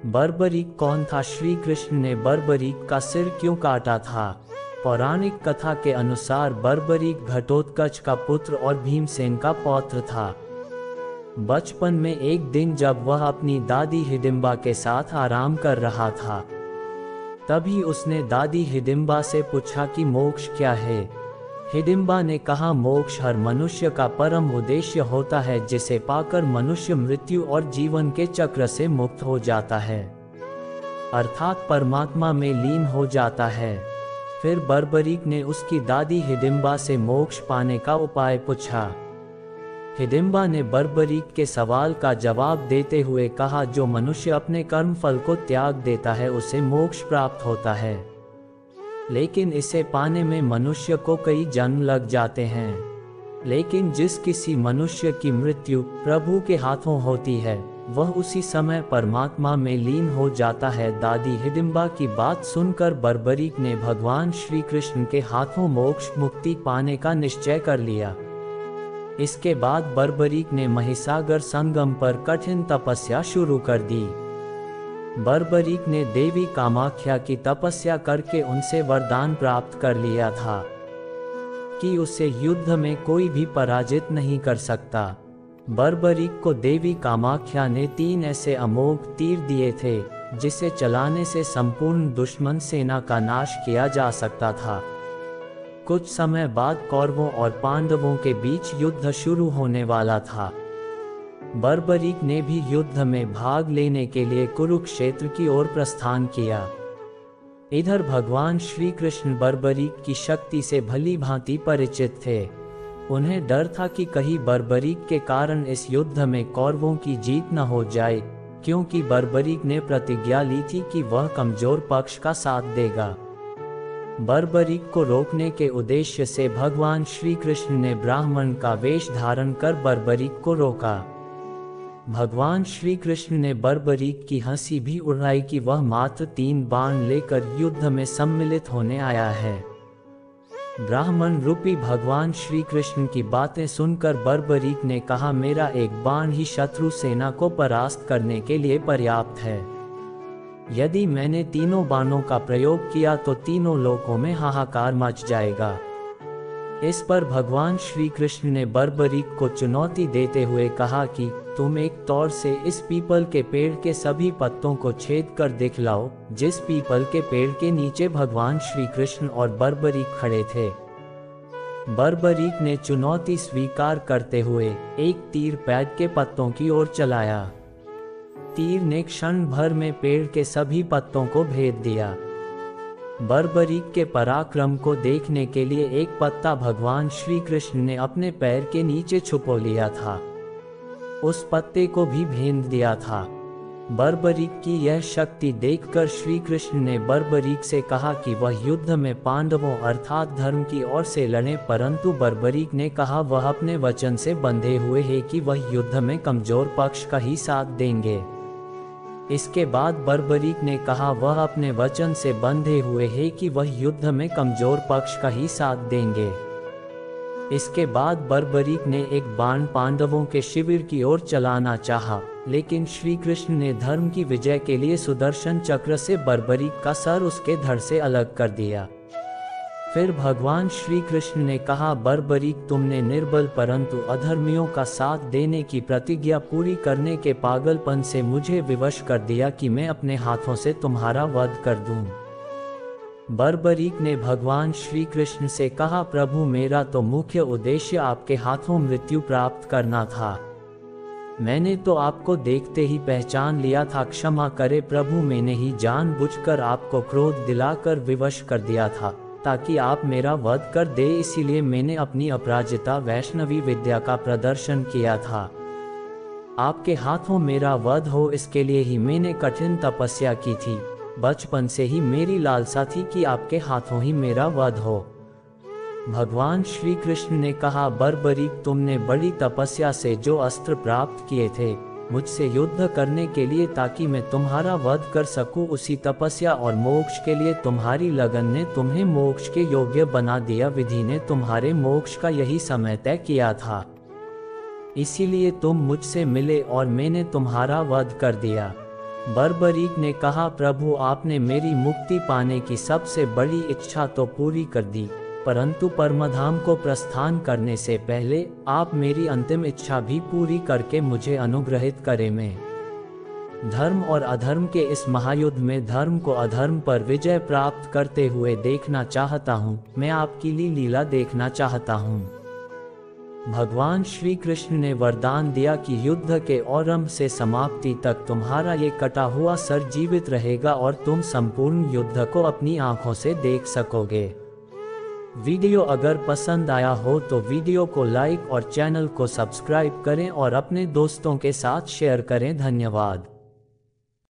बर्बरीक कौन था? श्री कृष्ण ने बर्बरीक का सिर क्यों काटा था? पौराणिक कथा के अनुसार बर्बरीक घटोत्कच का पुत्र और भीमसेन का पौत्र था। बचपन में एक दिन जब वह अपनी दादी हिडिंबा के साथ आराम कर रहा था, तभी उसने दादी हिडिंबा से पूछा कि मोक्ष क्या है। हिडिंबा ने कहा, मोक्ष हर मनुष्य का परम उद्देश्य होता है, जिसे पाकर मनुष्य मृत्यु और जीवन के चक्र से मुक्त हो जाता है, अर्थात परमात्मा में लीन हो जाता है। फिर बर्बरीक ने उसकी दादी हिडिंबा से मोक्ष पाने का उपाय पूछा। हिडिंबा ने बर्बरीक के सवाल का जवाब देते हुए कहा, जो मनुष्य अपने कर्म फल को त्याग देता है उसे मोक्ष प्राप्त होता है, लेकिन इसे पाने में मनुष्य को कई जन्म लग जाते हैं। लेकिन जिस किसी मनुष्य की मृत्यु प्रभु के हाथों होती है, वह उसी समय परमात्मा में लीन हो जाता है। दादी हिडिंबा की बात सुनकर बर्बरीक ने भगवान श्री कृष्ण के हाथों मोक्ष मुक्ति पाने का निश्चय कर लिया। इसके बाद बर्बरीक ने महिसागर संगम पर कठिन तपस्या शुरू कर दी। बर्बरीक ने देवी कामाख्या की तपस्या करके उनसे वरदान प्राप्त कर लिया था कि उसे युद्ध में कोई भी पराजित नहीं कर सकता। बर्बरीक को देवी कामाख्या ने 3 ऐसे अमोघ तीर दिए थे, जिसे चलाने से संपूर्ण दुश्मन सेना का नाश किया जा सकता था। कुछ समय बाद कौरवों और पांडवों के बीच युद्ध शुरू होने वाला था। बर्बरीक ने भी युद्ध में भाग लेने के लिए कुरुक्षेत्र की ओर प्रस्थान किया। इधर भगवान श्री कृष्ण बर्बरीक की शक्ति से भली भांति परिचित थे। उन्हें डर था कि कहीं बर्बरीक के कारण इस युद्ध में कौरवों की जीत न हो जाए, क्योंकि बर्बरीक ने प्रतिज्ञा ली थी कि वह कमजोर पक्ष का साथ देगा। बर्बरीक को रोकने के उद्देश्य से भगवान श्री कृष्ण ने ब्राह्मण का वेश धारण कर बर्बरीक को रोका। भगवान श्री कृष्ण ने बर्बरीक की हंसी भी उड़ाई कि वह मात्र 3 बाण लेकर युद्ध में सम्मिलित होने आया है। ब्राह्मण रूपी भगवान श्री कृष्ण की बातें सुनकर बर्बरीक ने कहा, मेरा एक बाण ही शत्रु सेना को परास्त करने के लिए पर्याप्त है। यदि मैंने 3 बाणों का प्रयोग किया तो 3 लोकों में हाहाकार मच जाएगा। इस पर भगवान श्री कृष्ण ने बर्बरीक को चुनौती देते हुए कहा कि तुम एक तौर से इस पीपल के पेड़ के सभी पत्तों को छेद कर दिखलाओ, जिस पीपल के पेड़ के नीचे भगवान श्री कृष्ण और बर्बरीक खड़े थे। बर्बरीक ने चुनौती स्वीकार करते हुए एक तीर पेड़ के पत्तों की ओर चलाया। तीर ने क्षण भर में पेड़ के सभी पत्तों को भेद दिया। बर्बरीक के पराक्रम को देखने के लिए एक पत्ता भगवान श्री कृष्ण ने अपने पैर के नीचे छुपो लिया था, उस पत्ते को भी भेद दिया था। बर्बरीक की यह शक्ति देखकर श्री कृष्ण ने बर्बरीक से कहा कि वह युद्ध में पांडवों अर्थात धर्म की ओर से लड़े, परंतु बर्बरीक ने कहा वह अपने वचन से बंधे हुए है कि वह युद्ध में कमजोर पक्ष का ही साथ देंगे। इसके बाद बर्बरीक ने कहा वह अपने वचन से बंधे हुए है कि वह युद्ध में कमजोर पक्ष का ही साथ देंगे। इसके बाद बर्बरीक ने एक बाण पांडवों के शिविर की ओर चलाना चाहा, लेकिन श्री कृष्ण ने धर्म की विजय के लिए सुदर्शन चक्र से बर्बरीक का सर उसके धड़ से अलग कर दिया। फिर भगवान श्री कृष्ण ने कहा, बर्बरीक तुमने निर्बल परंतु अधर्मियों का साथ देने की प्रतिज्ञा पूरी करने के पागलपन से मुझे विवश कर दिया कि मैं अपने हाथों से तुम्हारा वध कर दूं। बर्बरीक ने भगवान श्री कृष्ण से कहा, प्रभु मेरा तो मुख्य उद्देश्य आपके हाथों मृत्यु प्राप्त करना था। मैंने तो आपको देखते ही पहचान लिया था, क्षमा करे प्रभु, मैंने ही जानबूझकर आपको क्रोध दिलाकर विवश कर दिया था ताकि आप मेरा वध कर दे, इसीलिए मैंने अपनी अपराजिता वैष्णवी विद्या का प्रदर्शन किया था। आपके हाथों मेरा वध हो इसके लिए ही मैंने कठिन तपस्या की थी। बचपन से ही मेरी लालसा थी कि आपके हाथों ही मेरा वध हो। भगवान श्री कृष्ण ने कहा, बर्बरीक तुमने बड़ी तपस्या से जो अस्त्र प्राप्त किए थे मुझसे युद्ध करने के लिए ताकि मैं तुम्हारा वध कर सकूं, उसी तपस्या और मोक्ष के लिए तुम्हारी लगन ने तुम्हें मोक्ष के योग्य बना दिया। विधि ने तुम्हारे मोक्ष का यही समय तय किया था, इसीलिए तुम मुझसे मिले और मैंने तुम्हारा वध कर दिया। बर्बरीक ने कहा, प्रभु आपने मेरी मुक्ति पाने की सबसे बड़ी इच्छा तो पूरी कर दी, परंतु परमधाम को प्रस्थान करने से पहले आप मेरी अंतिम इच्छा भी पूरी करके मुझे अनुग्रहित करें। मैं धर्म और अधर्म के इस महायुद्ध में धर्म को अधर्म पर विजय प्राप्त करते हुए देखना चाहता हूँ। मैं आपकी लीला देखना चाहता हूँ। भगवान श्री कृष्ण ने वरदान दिया कि युद्ध के आरंभ से समाप्ति तक तुम्हारा ये कटा हुआ सर जीवित रहेगा और तुम संपूर्ण युद्ध को अपनी आंखों से देख सकोगे। वीडियो अगर पसंद आया हो तो वीडियो को लाइक और चैनल को सब्सक्राइब करें और अपने दोस्तों के साथ शेयर करें। धन्यवाद।